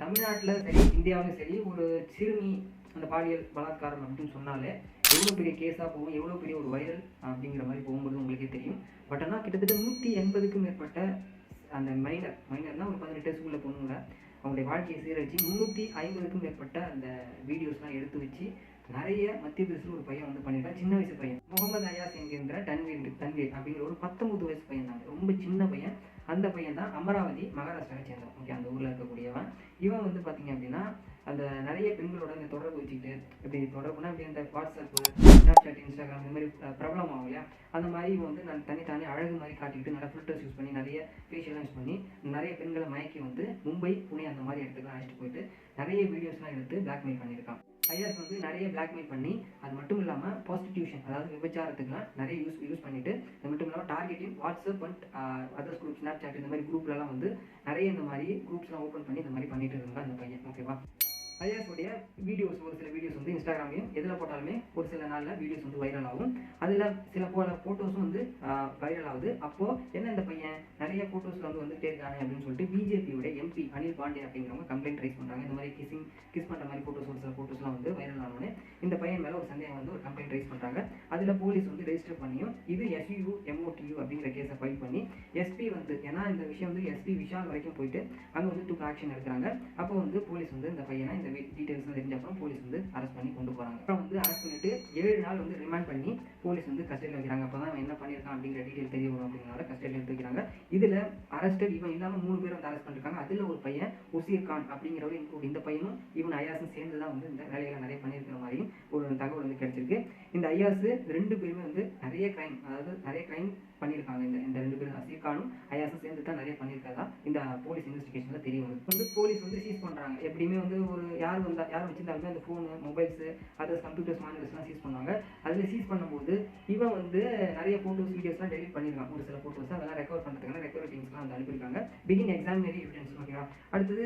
தமிழ்நாட்டில் சரி இந்தியாவிலும் சரி ஒரு சிறுமி அந்த பாலியல் பலாத்காரம் அப்படின்னு சொன்னாலே எவ்வளோ பெரிய கேஸாக போகும், எவ்வளோ பெரிய ஒரு வைரல் அப்படிங்கிற மாதிரி போகும்போது உங்களுக்கே தெரியும். பட் ஆனால் கிட்டத்தட்ட 180க்கும் மேற்பட்ட அந்த மைனர்னால் ஒரு 18 வயசுக்குள்ள பொண்ணுங்க அவங்களுடைய வாழ்க்கையை சீரழிச்சு 350க்கும் மேற்பட்ட அந்த வீடியோஸ்லாம் எடுத்து வச்சு நிறைய மத்திய பிரதேசில் ஒரு பையன் வந்து பண்ணியிருக்கான். சின்ன வயசு பையன் முகமது அயாஸ் என்கின்ற தன்வீர் அப்படிங்கிற ஒரு 19 வயசு பையன் தாங்க, ரொம்ப சின்ன பையன். அந்த பையன் தான் அமராவதி மகாராஷ்டிராவை சேர்ந்தவன். ஓகே, அந்த ஊரில் இருக்கக்கூடியவன். இவன் வந்து பார்த்தீங்க அப்படின்னா அந்த நிறைய பெண்களோட இந்த தொடர்பு வச்சுக்கிட்டு இப்படி தொடர்புனா இப்படி இந்த வாட்ஸ்அப்பு, ஸ்னாப்சாட், இன்ஸ்டாகிராம் இந்த மாதிரி பிரபலம் ஆகும் இல்லையா, அந்த மாதிரி இவன் வந்து நான் தனித்தானே அழகு மாதிரி காட்டிக்கிட்டு நிறைய ஃபில்டர்ஸ் யூஸ் பண்ணி நிறைய ஃபேஷியல்லாம் யூஸ் பண்ணி நிறைய பெண்களை மயக்கி வந்து மும்பை, புனே அந்த மாதிரி இடத்துக்குலாம் அழைச்சிட்டு போயிட்டு நிறைய வீடியோஸ்லாம் எடுத்து பிளாக்மெயில் பண்ணியிருக்கான். ஐயாஸ் வந்து நிறைய பிளாக்மெயில் பண்ணி அது மட்டும் இல்லாமல் ப்ராஸ்டிடியூஷன் அதாவது விபச்சாரத்துக்குலாம் நிறைய யூஸ் பண்ணிட்டு அது மட்டும் இல்லாமல் targeting WhatsApp and others group, Snapchat இந்த மாதிரி குரூப்லலாம் வந்து நிறைய இந்த மாதிரி குரூப்ஸ்லாம் ஓப்பன் பண்ணி இந்த மாதிரி பண்ணிட்டு இருந்தாங்க அந்த பையன். ஓகேவா, ஐயாஸுடைய வீடியோஸ் ஒரு சில வீடியோஸ் வந்து இன்ஸ்டாகிராமையும் எதில் போட்டாலுமே ஒரு சில நாளில் வீடியோஸ் வந்து வைரல் ஆகும். அதில் சில போல ஃபோட்டோஸும் வந்து வைரல் ஆகுது. அப்போது என்ன இந்த பையன் நிறைய ஃபோட்டோஸில் வந்துட்டே இருக்கானே அப்படின்னு சொல்லிட்டு பிஜேபியோட எம்பி அனில் பாண்டே அப்படிங்கிறவங்க கம்ப்ளைண்ட் ரைஸ் பண்ணுறாங்க. இந்த மாதிரி கிஸ் பண்ணுற மாதிரி ஃபோட்டோஸ் ஒரு சில ஃபோட்டோஸ்லாம் வந்து வைரல் ஆனோடனே இந்த பையன் மேலே ஒரு சந்தேகம் வந்து ஒரு கம்ப்ளைண்ட் ரைஸ் பண்ணுறாங்க. அதில் போலீஸ் வந்து ரெஜிஸ்டர் பண்ணியும் இது SUU MOTU அப்படிங்கிற கேஸை ஃபைல் பண்ணி எஸ்பி வந்து ஏன்னா இந்த விஷயம் வந்து எஸ்பி விஷால் வரைக்கும் போயிட்டு அங்கே வந்து டூ ஆக்ஷன் எடுக்கிறாங்க. அப்போ வந்து போலீஸ் வந்து இந்த பையனை இந்த டீட்டெயில்ஸ் தெரிஞ்ச அப்புறம் போலீஸ் வந்து அரெஸ்ட் பண்ணி கொண்டு போகிறாங்க. அப்புறம் வந்து அரெஸ்ட் பண்ணிட்டு 7 நாள் வந்து ரிமாண்ட் பண்ணி போலீஸ் வந்து கஸ்டடியில் வைக்கிறாங்க. அப்போ தான் என்ன பண்ணியிருக்கான் அப்படிங்கிற டீட்டெயில் தெரிய வரும் அப்படிங்கிறனால கஸ்டடியில் எடுத்து வைக்கிறாங்க. இதில் அரெஸ்டட் இவன் இல்லாமல் 3 பேர் வந்து அரெஸ்ட் பண்ணிருக்காங்க. அதில் ஒரு பையன் உசீர் கான் அப்படிங்கிறவர் இன்க்ளூட். இந்த பையனும் இவன் ஐயாஸும் சேர்ந்து தான் வந்து இந்த வேலைகளை நிறைய பண்ணியிருக்கிற மாதிரியும் ஒரு தகவல் வந்து கிடைச்சிருக்கு. இந்த ஐயாஸ் 2 பேருமே வந்து நிறைய கிரைம் பண்ணியிருக்காங்க. இந்த 2 பேரும் அசீர் கானும் ஐயாஸும் சேர்ந்து தான் நிறைய பண்ணியிருக்காதா இந்த போலீஸ் இன்வெஸ்டிகேஷனில் தெரிய வருது. வந்து போலீஸ் வந்து சீஸ் பண்ணுறாங்க. எப்படியுமே வந்து ஒரு யார் வச்சிருந்தாலுமே அந்த ஃபோனு, மொபைல்ஸு, அதர் கம்ப்யூட்டர்ஸ், மானிட்டர்ஸ்லாம் சீஸ் பண்ணுவாங்க. அதில் சீஸ் பண்ணும்போது இவன் வந்து நிறைய ஃபோட்டோஸ், வீடியோஸ்லாம் டெலிட் பண்ணியிருக்காங்க. ஒரு சில ஃபோட்டோஸ் அதெல்லாம் ரெக்கவர் பண்ணுறதுக்கான ரெக்கவரி டீம்ஸ்லாம் வந்து அனுப்பியிருக்காங்க. பிகின் எக்ஸாமினரி எவிடன்ஸ். ஓகேவா, அடுத்தது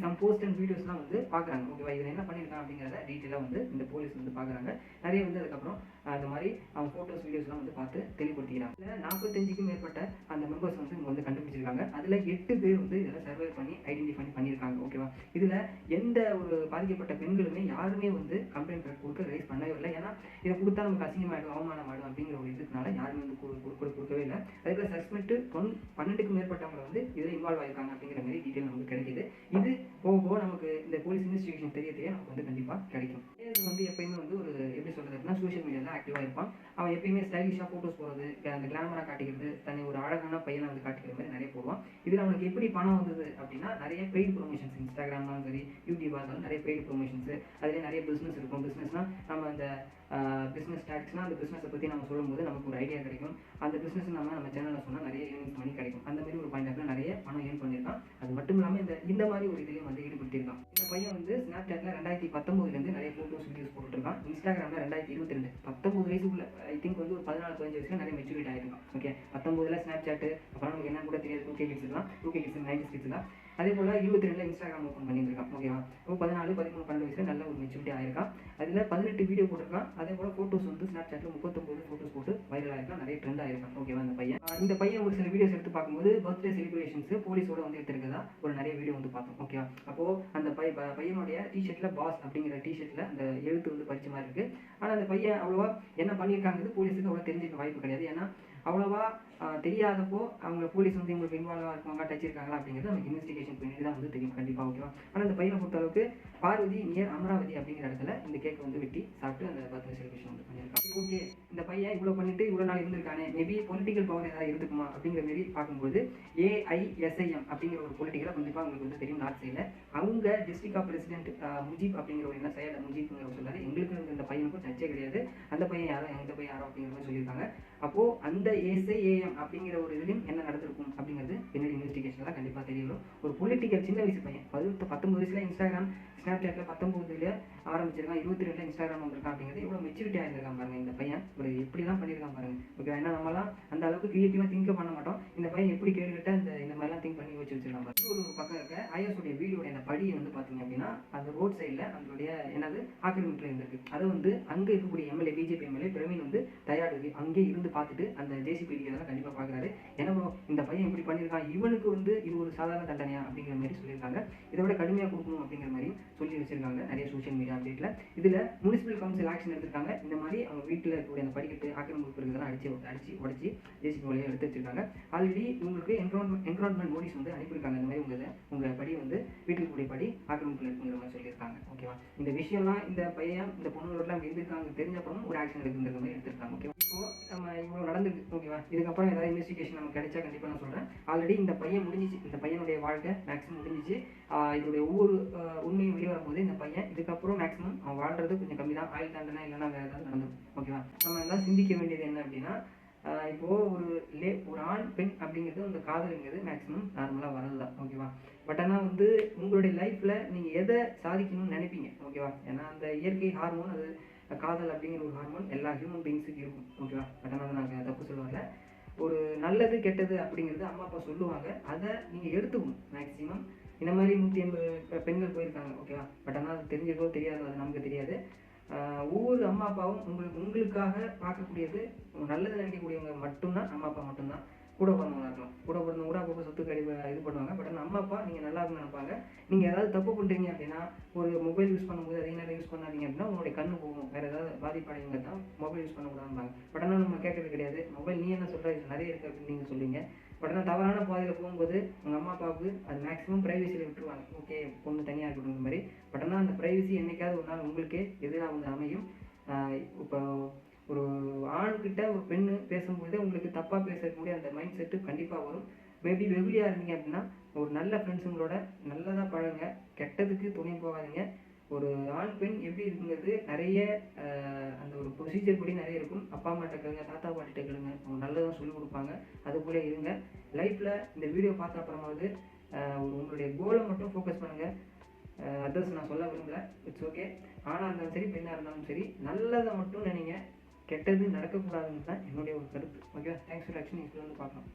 சம் போஸ்ட் அண்ட் வீடியோஸ்லாம் வந்து பார்க்குறாங்க. ஓகேவா, இதில் என்ன பண்ணியிருக்கான் அப்படிங்கிறத டீட்டெயிலாக வந்து இந்த போலீஸ் வந்து பார்க்குறாங்க. நிறைய வந்து அதுக்கப்புறம் அந்த மாதிரி அவங்க ஃபோட்டோஸ், வீடியோஸ்லாம் வந்து பார்த்து தெளிவுபடுத்திக்கிறாங்க. 45க்கும் மேற்பட்ட அந்த மெம்பர்ஸ் வந்து இவங்க வந்து கண்டுபிடிச்சிருக்காங்க. அதில் 8 பேர் வந்து இதில் சர்வே பண்ணி ஐடென்டிஃபை பண்ணியிருக்காங்க. ஓகேவா, இதில் எந்த ஒரு பாதிக்கப்பட்ட பெண்களுமே யாருமே வந்து கம்ப்ளைண்ட் ரைஸ் பண்ணவே இல்லை. ஏன்னா இதை கொடுத்தா நமக்கு அசிங்கமாயிடும், அவமானம் ஆகிடும் அப்படிங்கிற ஒரு இதுனால யாருமே வந்து கொடுக்கவே இல்லை. அதுக்கு சஸ்பெக்ட் 12க்கும் மேற்பட்டவங்க வந்து இதில் இன்வால்வ் ஆகிருக்காங்க அப்படிங்கிற மாதிரி டீட்டெயில் நமக்கு கிடைக்குது. இது போக நமக்கு இந்த போலீஸ் இன்வெஸ்டிகேஷன் தெரிய நமக்கு வந்து கண்டிப்பாக கிடைக்கும். இது வந்து எப்பயுமே வந்து ஒரு எப்படி சொல்கிறது அப்படின்னா சோஷியல் மீடியாவில் ஆக்டிவாக இருப்பான். அவன் எப்பயுமே ஸ்டைலிஷாக ஃபோட்டோஸ் போடுறது, அந்த கிளாமராக காட்டிக்கிறது, தன்னை ஒரு அழகான பையனை வந்து காட்டிக்கிற மாதிரி நிறைய போடுவான். இதில் அவனுக்கு எப்படி பணம் வந்தது அப்படின்னா நிறைய பெய்டு ப்ரொமோஷன்ஸ், இன்ஸ்டாகிராம்லாம் சரி யூடியூபாக இருந்தாலும் நிறைய பெய்டு ப்ரொமோஷன்ஸு, அதிலே நிறைய பிஸ்னஸ் இருக்கும். பிஸ்னஸ்னால் நம்ம அந்த பிஸ்னஸ் ஸ்டாக்ஸ்னால் அந்த பிஸ்னஸை பற்றி நம்ம சொல்லும்போது நமக்கு ஒரு ஐடியா கிடைக்கும். அந்த பிஸ்னஸ் நம்ம சேனலில் சொன்னால் நிறைய ஏர்னிங் மணி கிடைக்கும். அந்த மாதிரி ஒரு பாயிண்ட் ஆஃப்ல நிறைய பணம் ஏர்ன் பண்ணியிருக்கான். அது மட்டும் இல்லாமல் இந்த மாதிரி ஒரு இதையும் வந்து ஈடுபடுத்தியிருக்கான். இந்த பையன் வந்து ஸ்னாப்சாட்டில் 2019 நிறைய ஃபோட்டோஸ், வீடியோஸ் போட்டுருக்கான். இன்ஸ்டாகிராமில் 2022 19 வயசுக்குள்ள ஐ திங்க் வந்து ஒரு 14-15 வயசுல நிறைய மெச்சூரிட்டி ஆகிருக்கான். ஓகே, 19ல் ஸ்னாப்சாட்டு, அப்புறம் நமக்கு என்ன கூட தெரியாது 2K கிட்ஸ்லாம், 2K கிட்ஸ் 90s கிட்ஸ்லாம். அதே போல் 22ல் இன்ஸ்டாகிராம் ஓப்பன் பண்ணியிருக்கான். ஓகேவா, இப்போ 14, 13, 12 வயசுல நல்ல ஒரு மெச்சூரிட்டி ஆகிருக்கான். அதில் 18 வீடியோ போட்டிருக்கான். அதே போல் ஃபோட்டோஸ் வந்து ஸ்னாப்சாட்டில் 39 ஃபோட்டோஸ் போட்டு வைரல் ஆகிருக்கான். நிறைய ட்ரெண்ட் ஆகிருக்கான். ஓகேவா, இந்த பையன் ஒரு சில வீடியோஸ் எடுத்து பார்க்கும்போது பர்த்டே செலிப்ரேஷன்ஸ் போலீஸோட வந்து எடுத்துருக்கதா ஒரு நிறைய வீடியோ வந்து பார்த்தோம். ஓகேவா, அப்போது அந்த பையனுடைய டிஷர்ட்டில் பாஸ் அப்படிங்கிற டிஷர்ட்டில் அந்த எழுத்து வந்து படித்த மாதிரி இருக்குது. ஆனால் அந்த பையன் அவ்வளோவா என்ன பண்ணியிருக்காங்கிறது போலீஸுக்கு அவ்வளோ தெரிஞ்சுக்க வாய்ப்பு கிடையாது. ஏன்னா அவ்வளோவா தெரியாதப்போ அவங்க போலீஸ் வந்து இவங்களுக்கு இன்வால்வாக இருக்காங்க, டச் இருக்காங்களா அப்படிங்கிறது நமக்கு இன்வெஸ்டிகேஷன் பண்ணி தான் வந்து தெரியும் கண்டிப்பாக. ஓகேவா, ஆனால் இந்த பையனை பொறுத்தளவுக்கு பார்வதி நியர் அமராவதி அப்படிங்கிற இடத்துல இந்த கேக் வந்து வெட்டி சாப்பிட்டு அந்த பர்த்டே செலிப்ரேஷன் வந்து பண்ணியிருக்காங்க. ஓகே, இந்த பையன் இவ்வளோ பண்ணிட்டு இவ்வளோ நாள் இருந்திருக்கானே, மேபி பொலிட்டிக்கல் பவர் ஏதாவது இருந்துக்குமா அப்படிங்கிற மாரி பார்க்கும்போது AISIM அப்படிங்கிற ஒரு பொலிட்டிக்கலாக கண்டிப்பாக உங்களுக்கு வந்து தெரியும். நார்த் சைடில் அவங்க டிஸ்ட்ரிக்ட் ஆஃப் பிரசிடென்ட் முஜீப் அப்படிங்கிற ஒரு என்ன சைடில் முஜீப்ங்கிற சொல்லாரு. எங்களுக்கு இந்த பையனுக்கும் டச்சே கிடையாது. அந்த பையன் யாரோ எந்த பையன் யாரோ அப்படிங்கிற மாதிரி சொல்லியிருக்காங்க. அப்போது அந்த SIAM அப்படிங்கிற ஒரு இதுலையும் என்ன நடந்திருக்கும் அப்படிங்கிறது பின்னாடி இன்வெஸ்டிகேஷன் தான் கண்டிப்பாக தெரிய வரும். ஒரு பொலிட்டிக்கல் சின்ன வயசு பையன் 19 வயசுல இன்ஸ்டாகிராம், ஸ்னாப்சாட்டில் 19ல ஆரம்பிச்சிருக்கான், 22ல இன்ஸ்டாகிராம் வந்திருக்கான் அப்படிங்கிறது எவ்வளோ மெச்சூரிட்டி ஆகிருக்கான் பாருங்க இந்த பையன். ஒரு எப்படிலாம் பண்ணியிருக்கான் பாருங்க. ஓகே, ஏன்னா நம்மலாம் அந்த அளவுக்கு கிரியேட்டிவாக திங்க் பண்ண மாட்டோம். இந்த பையன் எப்படி கேட்டுக்கிட்ட இந்த மாதிரிலாம் திங்க் பண்ணி வச்சிருக்கான் பாருங்க. ஒரு பக்கம் இருக்க ஐஎஸ்ஓடைய வீடியோட அந்த படியை வந்து பார்த்தீங்க அப்படின்னா அந்த ரோட் சைடில் அதனுடைய என்னது ஆக்கிரமிப்பில் இருந்திருக்கு. அதை வந்து அங்கே இருக்கக்கூடிய எம்எல்ஏ பிஜேபி எம்எல்ஏ பிரவீன் வந்து தயாரிக்கு அங்கே இருந்து பார்த்துட்டு அந்த ஜேசிபி இதெல்லாம் கண்டிப்பாக பார்க்குறாரு. ஏன்னா இந்த பையன் இப்படி பண்ணியிருக்கான், இவனுக்கு வந்து இது ஒரு சாதாரண தண்டனையா அப்படிங்கிற மாதிரி சொல்லியிருக்காங்க. இதை விட கடுமையாக கொடுக்கணும் அப்படிங்கிற மாதிரி சொல்லி வச்சிருக்காங்க நிறைய சோஷியல் மீடியா அப்டேட்டில். இதில் முனிசிபல் கவுன்சில் ஆக்ஷன் எடுத்திருக்காங்க. இந்த மாதிரி அவங்க வீட்டில் இருக்கக்கூடிய அந்த படிக்கட்டு ஆக்கிரமிப்பு இருக்கிறதெல்லாம் அடிச்சு உடச்சி ஜேசிபி வழியாக எடுத்து வச்சிருக்காங்க. ஆல்ரெடி உங்களுக்கு என்க்ரௌன்மெண்ட் நோட்டீஸ் வந்து அனுப்பியிருக்காங்க. இந்த மாதிரி உங்கள் படி வந்து வீட்டுக்கு கூடிய படி ஆக்கிரமிப்பில் இருக்குங்கிற மாதிரி சொல்லியிருக்காங்க. ஓகேவா, இந்த விஷயம்லாம் இந்த பையன் இந்த பொண்ணுகளோடலாம் இருந்திருக்காங்க தெரிஞ்சப்பறம் ஒரு ஆக்ஷன் எடுக்குங்கிற மாதிரி எடுத்திருக்காங்க. ஓகேவா, இப்போ நம்ம இவ்வளோ நடந்துருக்கு. ஓகேவா, இதுக்கப்புறம் ஏதாவது இன்வெஸ்டிகேஷன் நமக்கு கிடைச்சா கண்டிப்பாக நான் சொல்கிறேன். ஆல்ரெடி இந்த பையன் முடிஞ்சிச்சு, இந்த பையனுடைய வாழ்க்கை மேக்ஸிமம் முடிஞ்சிச்சு. இதோடைய ஒவ்வொரு உண்மையும் வெளியே வரும்போது இந்த பையன் இதுக்கப்புறம் மேக்ஸிமம் அவன் வாழ்றது கொஞ்சம் கம்மி தான். ஆயுள் தண்டனை இல்லைன்னா வேறு ஏதாவது நடந்துடும். ஓகேவா, நம்ம எல்லாம் சிந்திக்க வேண்டியது என்ன அப்படின்னா, இப்போது ஒரு ஆண் பெண் அப்படிங்கிறது அந்த காதலுங்கிறது மேக்ஸிமம் நார்மலாக வரது தான். ஓகேவா, பட் ஆனால் வந்து உங்களுடைய லைஃப்பில் நீங்கள் எதை சாதிக்கணும்னு நினைப்பீங்க. ஓகேவா, ஏன்னா அந்த இயற்கை ஹார்மோன், அது காதல் அப்படிங்கிற ஒரு ஹார்மோன் எல்லா ஹியூமன் பீயிங்ஸுக்கு இருக்கும். ஓகேவா, பட் ஆனால் நாங்கள் தப்பு சொல்லுவாங்க. ஒரு நல்லது கெட்டது அப்படிங்கிறது அம்மா அப்பா சொல்லுவாங்க, அதை நீங்கள் எடுத்துக்கணும் மேக்ஸிமம். இந்த மாதிரி 180 பெண்கள் போயிருக்காங்க. ஓகேவா, பட் ஆனால் அது தெரிஞ்சிருக்கோ தெரியாது, அது நமக்கு தெரியாது. ஒவ்வொரு அம்மா அப்பாவும் உங்களுக்காக பார்க்கக்கூடியது நல்லது நினைக்கக்கூடியவங்க மட்டும்தான் அம்மா அப்பா மட்டும்தான். கூட பிறந்தவங்களா இருக்கலாம், கூட பிறந்தவங்க கூட அப்பப்போ சொத்து இது பண்ணுவாங்க. பட் ஆனால் அம்மா அப்பா நீங்கள் நல்லா இருக்குன்னு நினைப்பாங்க. நீங்கள் ஏதாவது தப்பு பண்ணுறீங்க அப்படின்னா, ஒரு மொபைல் யூஸ் பண்ணும்போது அதே நேரம் யூஸ் பண்ணாதீங்க அப்படின்னா உங்களுடைய கண்ணு போகும், வேறு ஏதாவது பாதிப்படைங்க தான் மொபைல் யூஸ் பண்ணக்கூடாதுப்பாங்க. பட் ஆனால் நம்ம கேட்கறது கிடையாது. மொபைல் நீ என்ன சொல்கிற, இது நிறைய இருக்குது அப்படின்னு நீங்கள் சொல்லுவீங்க. பட் ஆனால் தவறான பாதையில் போகும்போது உங்கள் அம்மா அப்பாவுக்கு அது மேக்ஸிமம் ப்ரைவசியில் விட்டுருவாங்க. ஓகே, பொண்ணு தனியாக இருக்கணுங்கிற மாதிரி. பட் ஆனால் அந்த ப்ரைவசி என்னைக்காவது ஒரு நாள் உங்களுக்கே எதிராக வந்து அமையும். இப்போ ஒரு ஆண்கிட்ட ஒரு பெண்ணு பேசும்போது உங்களுக்கு தப்பாக பேசக்கூடிய அந்த மைண்ட் செட்டு கண்டிப்பாக வரும். மேபி வெகுலியாக இருந்தீங்க அப்படின்னா ஒரு நல்ல ஃப்ரெண்ட்ஸுங்களோட நல்லதாக பழகுங்க, கெட்டதுக்கு துணை போகாதீங்க. ஒரு ஆண் பெண் எப்படி இருக்குங்கிறது நிறைய அந்த ஒரு ப்ரொசீஜர் படி நிறைய இருக்கும். அப்பா அம்மாட்ட கேளுங்க, தாத்தா பாட்டிகிட்ட கேளுங்க, அவங்க நல்லதாக சொல்லிக் கொடுப்பாங்க. அதுக்குள்ளே இருங்க. லைஃப்பில் இந்த வீடியோ பார்த்த அப்புறமாவது உங்களுடைய கோலை மட்டும் ஃபோக்கஸ் பண்ணுங்கள். அதர்ஸ் நான் சொல்ல விரும்பல, இட்ஸ் ஓகே. ஆணாக இருந்தாலும் சரி பெண்ணாக இருந்தாலும் சரி நல்லதை மட்டும் நினைங்க, கெட்டது நடக்கக்கூடாதுன்னு தான் என்னுடைய ஒரு கருத்து. ஓகே, தேங்க்ஸ் ஃபார் வாட்சிங். இதில் வந்து பார்க்கலாம்.